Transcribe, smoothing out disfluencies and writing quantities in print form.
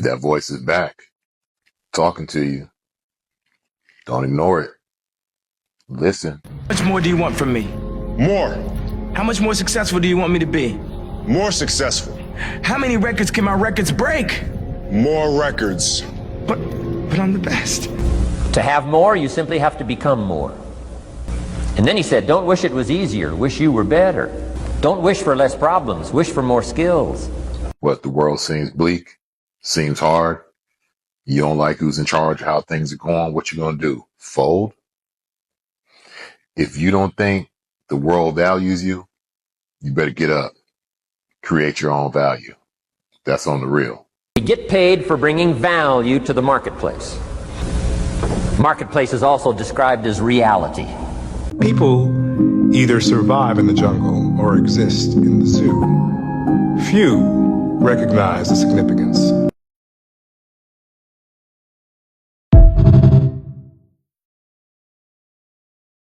That voice is back, talking to you. Don't ignore it. Listen. How much more do you want from me? More. How much more successful do you want me to be? More successful. How many records can my records break? More records. But I'm the best. To have more, you simply have to become more. And then he said, don't wish it was easier, wish you were better. Don't wish for less problems, wish for more skills. What, the world seems bleak, seems hard. You don't like who's in charge of how things are going. What you gonna do? Fold? If you don't think the world values you, you better get up. Create your own value. That's on the real. We get paid for bringing value to the marketplace. Marketplace is also described as reality. People either survive in the jungle or exist in the zoo. Few recognize the significance